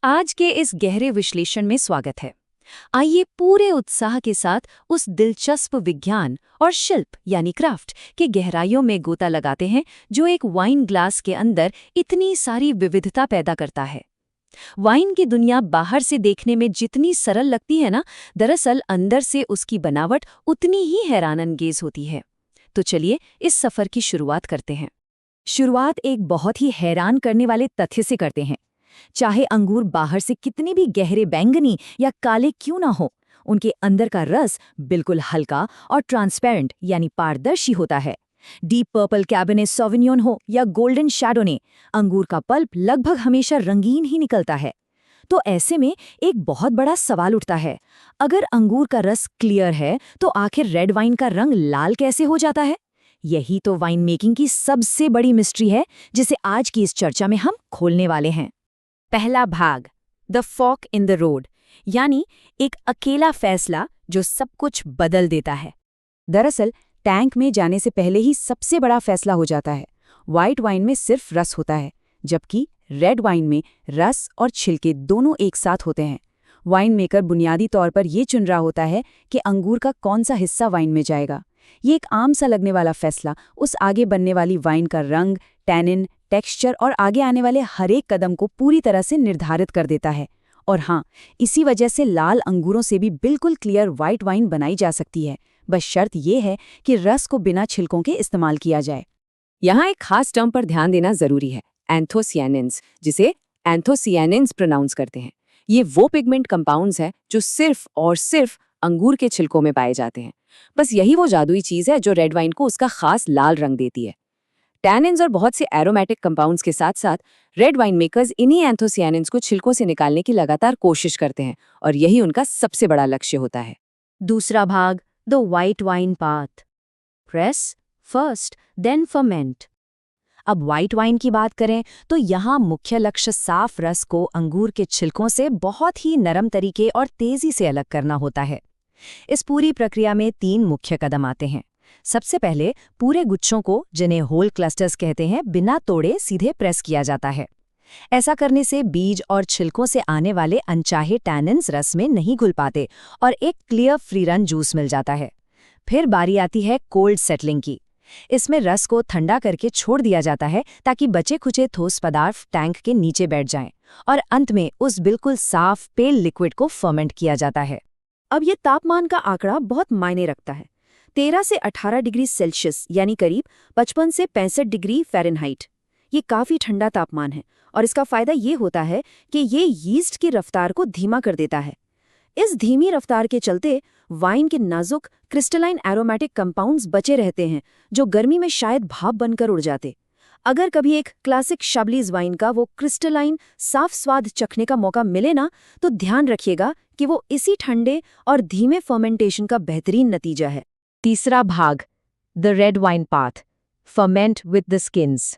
आज के इस गहरे विश्लेषण में स्वागत है। आइए पूरे उत्साह के साथ उस दिलचस्प विज्ञान और शिल्प यानी क्राफ्ट के गहराइयों में गोता लगाते हैं जो एक वाइन ग्लास के अंदर इतनी सारी विविधता पैदा करता है। वाइन की दुनिया बाहर से देखने में जितनी सरल लगती है ना, दरअसल अंदर से उसकी बनावट उतनी ही हैरानअंगेज होती है। तो चलिए इस सफर की शुरुआत करते हैं। शुरुआत एक बहुत ही हैरान करने वाले तथ्य से करते हैं। चाहे अंगूर बाहर से कितने भी गहरे बैंगनी या काले क्यों ना हो, उनके अंदर का रस बिल्कुल हल्का और ट्रांसपेरेंट यानी पारदर्शी होता है। डीप पर्पल कैबरने सॉविग्नोन हो या गोल्डन शैडोने, अंगूर का पल्प लगभग हमेशा रंगीन ही निकलता है। तो ऐसे में एक बहुत बड़ा सवाल उठता है, अगर अंगूर का रस क्लियर है तो आखिर रेड वाइन का रंग लाल कैसे हो जाता है? यही तो वाइन मेकिंग की सबसे बड़ी मिस्ट्री है, जिसे आज की इस चर्चा में हम खोलने वाले हैं। पहला भाग, the fork in the road, यानी एक अकेला फैसला जो सब कुछ बदल देता है। दरअसल टैंक में जाने से पहले ही सबसे बड़ा फैसला हो जाता है। व्हाइट वाइन में सिर्फ रस होता है, जबकि रेड वाइन में रस और छिलके दोनों एक साथ होते हैं। वाइन मेकर बुनियादी तौर पर ये चुन रहा होता है कि अंगूर का कौन सा हिस्सा वाइन में जाएगा। ये एक आम सा लगने वाला फैसला उस आगे बनने वाली वाइन का रंग, टैनिन, टेक्सचर और आगे आने वाले हर एक कदम को पूरी तरह से निर्धारित कर देता है। और हाँ, इसी वजह से लाल अंगूरों से भी बिल्कुल क्लियर व्हाइट वाइन बनाई जा सकती है। बस शर्त यह है कि रस को बिना छिलकों के इस्तेमाल किया जाए। यहाँ एक खास टर्म पर ध्यान देना जरूरी है, एंथोसियानिन्स, जिसे एंथोसियानिन्स प्रोनाउंस करते हैं। ये वो पिगमेंट कंपाउंड्स हैं जो सिर्फ और सिर्फ अंगूर के छिलकों में पाए जाते हैं। बस यही वो जादुई चीज है जो रेड वाइन को उसका खास लाल रंग देती है। टैनिन्स और बहुत से एरोमेटिक कंपाउंड्स के साथ साथ रेड वाइन मेकर्स इन्हीं एंथोसियानिन्स को छिलकों से निकालने की लगातार कोशिश करते हैं, और यही उनका सबसे बड़ा लक्ष्य होता है। दूसरा भाग, the white wine path, press first then ferment. अब व्हाइट वाइन की बात करें तो यहाँ मुख्य लक्ष्य साफ रस को अंगूर के छिलकों से बहुत ही नरम तरीके और तेजी से अलग करना होता है। इस पूरी प्रक्रिया में 3 मुख्य कदम आते हैं। सबसे पहले पूरे गुच्छों को, जिन्हें होल क्लस्टर्स कहते हैं, बिना तोड़े सीधे प्रेस किया जाता है। ऐसा करने से बीज और छिलकों से आने वाले अनचाहे टैनिन्स रस में नहीं घुल पाते और एक क्लियर फ्री रन जूस मिल जाता है। फिर बारी आती है कोल्ड सेटलिंग की। इसमें रस को ठंडा करके छोड़ दिया जाता है ताकि बचे खुचे ठोस पदार्थ टैंक के नीचे बैठ जाएं, और अंत में उस बिल्कुल साफ पेल लिक्विड को फर्मेंट किया जाता है। अब ये तापमान का आंकड़ा बहुत मायने रखता है। 13 से 18 डिग्री सेल्सियस यानी करीब 55 से 65 डिग्री फ़ारेनहाइट। ये काफ़ी ठंडा तापमान है, और इसका फ़ायदा ये होता है कि ये यीस्ट की रफ्तार को धीमा कर देता है। इस धीमी रफ्तार के चलते वाइन के नाजुक क्रिस्टलाइन एरोमेटिक कंपाउंड्स बचे रहते हैं, जो गर्मी में शायद भाप बनकर उड़ जाते। अगर कभी एक क्लासिक शाबलीज वाइन का वो क्रिस्टलाइन साफ स्वाद चखने का मौका मिले ना, तो ध्यान रखिएगा कि वो इसी ठंडे और धीमे फर्मेंटेशन का बेहतरीन नतीजा है। तीसरा भाग, the red wine path, ferment with the skins.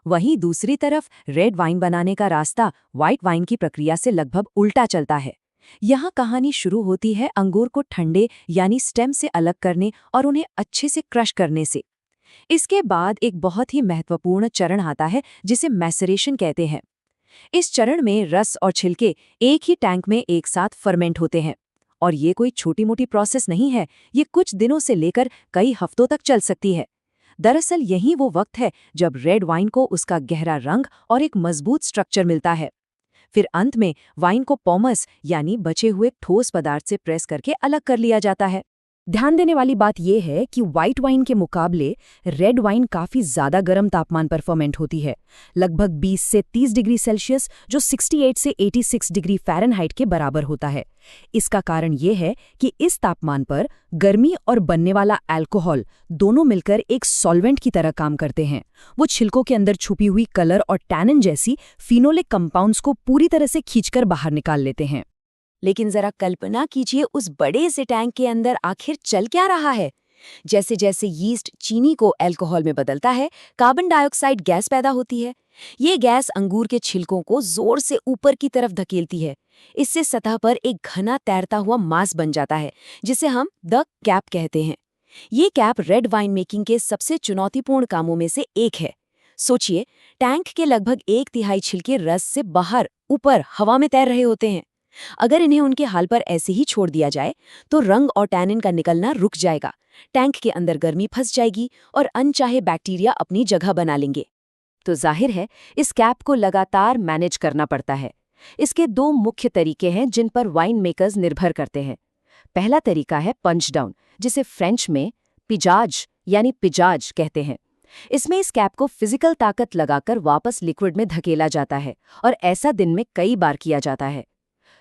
वहीं दूसरी तरफ रेड वाइन बनाने का रास्ता व्हाइट वाइन की प्रक्रिया से लगभग उल्टा चलता है। यहाँ कहानी शुरू होती है अंगूर को ठंडे यानी स्टेम से अलग करने और उन्हें अच्छे से क्रश करने से। इसके बाद एक बहुत ही महत्वपूर्ण चरण आता है जिसे मैसरेशन कहते हैं। इस चरण में रस और छिलके एक ही टैंक में एक साथ फर्मेंट होते हैं, और ये कोई छोटी मोटी प्रोसेस नहीं है। ये कुछ दिनों से लेकर कई हफ्तों तक चल सकती है। दरअसल यही वो वक्त है जब रेड वाइन को उसका गहरा रंग और एक मजबूत स्ट्रक्चर मिलता है। फिर अंत में वाइन को पॉमस यानी बचे हुए ठोस पदार्थ से प्रेस करके अलग कर लिया जाता है। ध्यान देने वाली बात यह है कि व्हाइट वाइन के मुकाबले रेड वाइन काफ़ी ज़्यादा गर्म तापमान पर फर्मेंट होती है, लगभग 20 से 30 डिग्री सेल्सियस, जो 68 से 86 डिग्री फ़ारेनहाइट के बराबर होता है। इसका कारण ये है कि इस तापमान पर गर्मी और बनने वाला अल्कोहल दोनों मिलकर एक सॉल्वेंट की तरह काम करते हैं। वो छिलकों के अंदर छुपी हुई कलर और टैनिन जैसी फिनोलिक कंपाउंड्स को पूरी तरह से खींचकर बाहर निकाल लेते हैं। लेकिन जरा कल्पना कीजिए उस बड़े से टैंक के अंदर आखिर चल क्या रहा है। जैसे जैसे यीस्ट चीनी को अल्कोहल में बदलता है, कार्बन डाइऑक्साइड गैस पैदा होती है। ये गैस अंगूर के छिलकों को जोर से ऊपर की तरफ धकेलती है। इससे सतह पर एक घना तैरता हुआ मास बन जाता है, जिसे हम द कैप कहते हैं। ये कैप रेड वाइन मेकिंग के सबसे चुनौतीपूर्ण कामों में से एक है। सोचिए, टैंक के लगभग 1/3 छिलके रस से बाहर ऊपर हवा में तैर रहे होते हैं। अगर इन्हें उनके हाल पर ऐसे ही छोड़ दिया जाए तो रंग और टैनिन का निकलना रुक जाएगा, टैंक के अंदर गर्मी फंस जाएगी और अनचाहे बैक्टीरिया अपनी जगह बना लेंगे। तो जाहिर है इस कैप को लगातार मैनेज करना पड़ता है। इसके 2 मुख्य तरीके हैं जिन पर वाइन मेकर्स निर्भर करते हैं। पहला तरीका है पंच डाउन, जिसे फ्रेंच में पिजाज यानी पिजाज कहते हैं। इसमें इस कैप को फिजिकल ताकत लगाकर वापस लिक्विड में धकेला जाता है और ऐसा दिन में कई बार किया जाता है।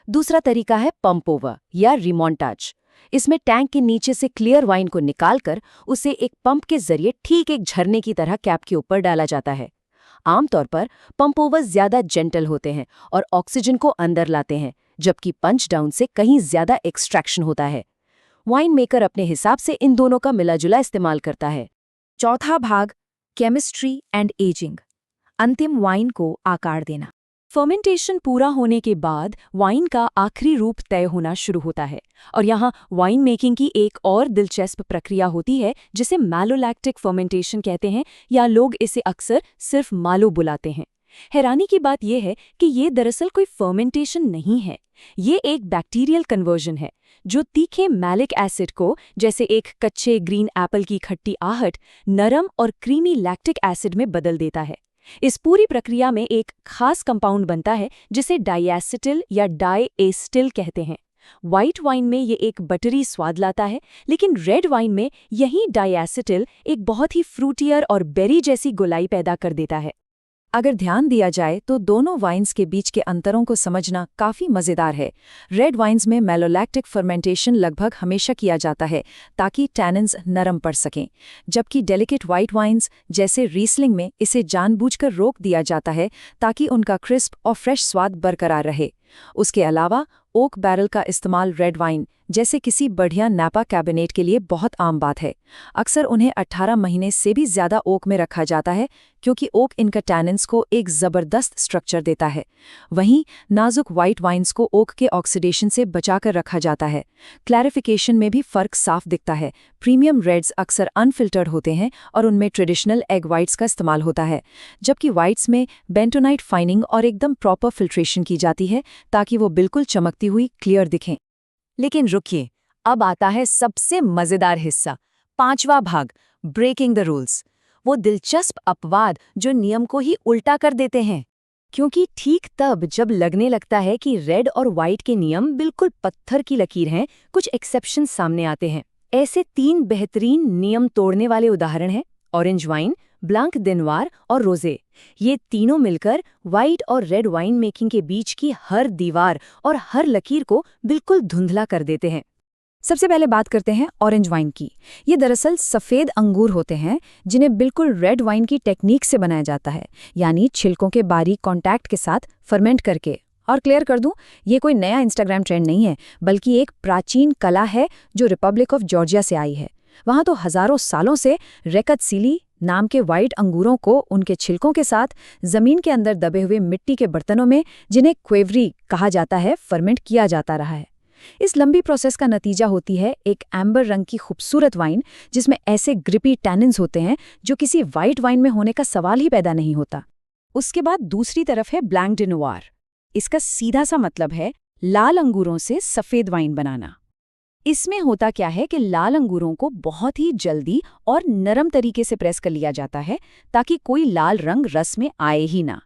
दूसरा तरीका है पंप ओवर या रिमोंटाज। इसमें टैंक के नीचे से क्लियर वाइन को निकालकर उसे एक पंप के जरिए ठीक एक झरने की तरह कैप के ऊपर डाला जाता है। आमतौर पर पंप ओवर ज्यादा जेंटल होते हैं और ऑक्सीजन को अंदर लाते हैं, जबकि पंच डाउन से कहीं ज्यादा एक्सट्रैक्शन होता है। वाइन मेकर अपने हिसाब से इन दोनों का मिलाजुला इस्तेमाल करता है। चौथा भाग, केमिस्ट्री एंड एजिंग, अंतिम वाइन को आकार देना। फर्मेंटेशन पूरा होने के बाद वाइन का आखिरी रूप तय होना शुरू होता है और यहाँ वाइन मेकिंग की एक और दिलचस्प प्रक्रिया होती है जिसे मैलोलैक्टिक फर्मेंटेशन कहते हैं, या लोग इसे अक्सर सिर्फ मालो बुलाते हैं। हैरानी की बात यह है कि ये दरअसल कोई फर्मेंटेशन नहीं है, ये एक बैक्टीरियल कन्वर्जन है जो तीखे मैलिक एसिड को, जैसे एक कच्चे ग्रीन एप्पल की खट्टी आहट, नरम और क्रीमी लैक्टिक एसिड में बदल देता है। इस पूरी प्रक्रिया में एक खास कंपाउंड बनता है जिसे डाइएसिटिल या डाइएस्टिल कहते हैं। व्हाइट वाइन में ये एक बटरी स्वाद लाता है, लेकिन रेड वाइन में यही डाइएसिटिल एक बहुत ही फ्रूटियर और बेरी जैसी गोलाई पैदा कर देता है। अगर ध्यान दिया जाए तो दोनों वाइन्स के बीच के अंतरों को समझना काफ़ी मज़ेदार है। रेड वाइन्स में मैलोलैक्टिक फर्मेंटेशन लगभग हमेशा किया जाता है ताकि टैनिन्स नरम पड़ सकें, जबकि डेलिकेट वाइट वाइन्स जैसे रीस्लिंग में इसे जानबूझकर रोक दिया जाता है ताकि उनका क्रिस्प और फ्रेश स्वाद बरकरार रहे। उसके अलावा ओक बैरल का इस्तेमाल रेड वाइन जैसे किसी बढ़िया नापा कैबिनेट के लिए बहुत आम बात है। अक्सर उन्हें 18 महीने से भी ज़्यादा ओक में रखा जाता है क्योंकि ओक इनका टैनिन्स को एक ज़बरदस्त स्ट्रक्चर देता है। वहीं नाजुक वाइट वाइन्स को ओक के ऑक्सीडेशन से बचाकर रखा जाता है। क्लैरिफिकेशन में भी फ़र्क साफ दिखता है। प्रीमियम रेड्स अक्सर अनफिल्टर्ड होते हैं और उनमें ट्रेडिशनल एग वाइट्स का इस्तेमाल होता है, जबकि वाइट्स में बेंटोनाइट फाइनिंग और एकदम प्रॉपर फिल्ट्रेशन की जाती है ताकि वो बिल्कुल चमकती हुई क्लियर दिखें। लेकिन रुकिए, अब आता है सबसे मज़ेदार हिस्सा, 5वां भाग, ब्रेकिंग द रूल्स। वो दिलचस्प अपवाद जो नियम को ही उल्टा कर देते हैं। क्योंकि ठीक तब जब लगने लगता है कि रेड और वाइट के नियम बिल्कुल पत्थर की लकीर हैं, कुछ एक्सेप्शन सामने आते हैं। ऐसे 3 बेहतरीन नियम तोड़ने वाले उदाहरण हैं ऑरेंज वाइन, ब्लांक दे नोयर और रोजे। ये तीनों मिलकर वाइट और रेड वाइन मेकिंग के बीच की हर दीवार और हर लकीर को बिल्कुल धुंधला कर देते हैं। सबसे पहले बात करते हैं ऑरेंज वाइन की। ये दरअसल सफ़ेद अंगूर होते हैं जिन्हें बिल्कुल रेड वाइन की टेक्निक से बनाया जाता है, यानी छिलकों के बारीक कॉन्टैक्ट के साथ फर्मेंट करके। और क्लियर कर दूं, ये कोई नया इंस्टाग्राम ट्रेंड नहीं है, बल्कि एक प्राचीन कला है जो रिपब्लिक ऑफ जॉर्जिया से आई है। वहाँ तो हज़ारों सालों से रेकतसीली नाम के वाइट अंगूरों को उनके छिलकों के साथ जमीन के अंदर दबे हुए मिट्टी के बर्तनों में, जिन्हें क्वेवरी कहा जाता है, फर्मेंट किया जाता रहा है। इस लंबी प्रोसेस का नतीजा होती है एक एम्बर रंग की खूबसूरत वाइन जिसमें ऐसे ग्रिपी टैनिन्स होते हैं जो किसी वाइट वाइन में होने का सवाल ही पैदा नहीं होता। उसके बाद दूसरी तरफ है ब्लैंक दे नोयर। इसका सीधा सा मतलब है लाल अंगूरों से सफ़ेद वाइन बनाना। इसमें होता क्या है कि लाल अंगूरों को बहुत ही जल्दी और नरम तरीके से प्रेस कर लिया जाता है ताकि कोई लाल रंग रस में आए ही ना,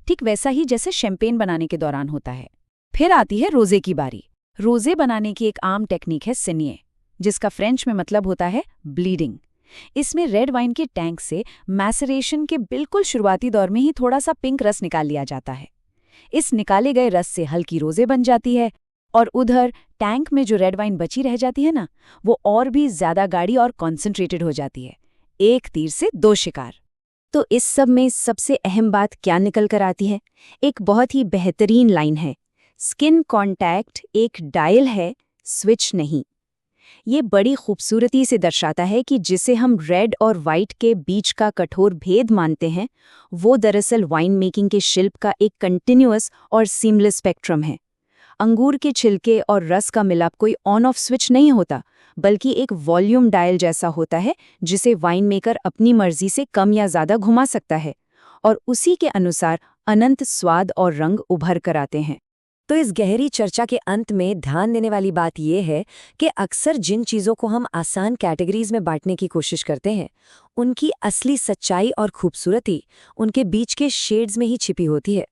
ठीक वैसा ही जैसे शैंपेन बनाने के दौरान होता है। फिर आती है रोजे की बारी। रोजे बनाने की एक आम टेक्निक है सिनिए, जिसका फ्रेंच में मतलब होता है ब्लीडिंग। इसमें रेड वाइन के टैंक से मैसरेशन के बिल्कुल शुरुआती दौर में ही थोड़ा सा पिंक रस निकाल लिया जाता है। इस निकाले गए रस से हल्की रोजे बन जाती है और उधर टैंक में जो रेड वाइन बची रह जाती है ना, वो और भी ज्यादा गाढ़ी और कॉन्सेंट्रेटेड हो जाती है। एक तीर से 2 शिकार। तो इस सब में सबसे अहम बात क्या निकल कर आती है? एक बहुत ही बेहतरीन लाइन है, स्किन कॉन्टैक्ट एक डायल है, स्विच नहीं। ये बड़ी खूबसूरती से दर्शाता है कि जिसे हम रेड और वाइट के बीच का कठोर भेद मानते हैं, वो दरअसल वाइन मेकिंग के शिल्प का एक कंटिन्यूअस और सीमलेस स्पेक्ट्रम है। अंगूर के छिलके और रस का मिलाप कोई ऑन ऑफ स्विच नहीं होता, बल्कि एक वॉल्यूम डायल जैसा होता है जिसे वाइन मेकर अपनी मर्जी से कम या ज़्यादा घुमा सकता है। और उसी के अनुसार अनंत स्वाद और रंग उभर कर आते हैं। तो इस गहरी चर्चा के अंत में ध्यान देने वाली बात यह है कि अक्सर जिन चीज़ों को हम आसान कैटेगरीज में बांटने की कोशिश करते हैं, उनकी असली सच्चाई और खूबसूरती उनके बीच के शेड्स में ही छिपी होती है।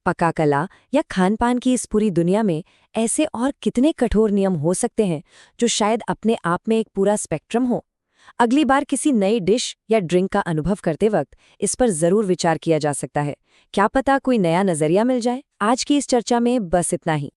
पका कला या खान पान की इस पूरी दुनिया में ऐसे और कितने कठोर नियम हो सकते हैं जो शायद अपने आप में एक पूरा स्पेक्ट्रम हो। अगली बार किसी नई डिश या ड्रिंक का अनुभव करते वक्त इस पर जरूर विचार किया जा सकता है। क्या पता कोई नया नजरिया मिल जाए। आज की इस चर्चा में बस इतना ही।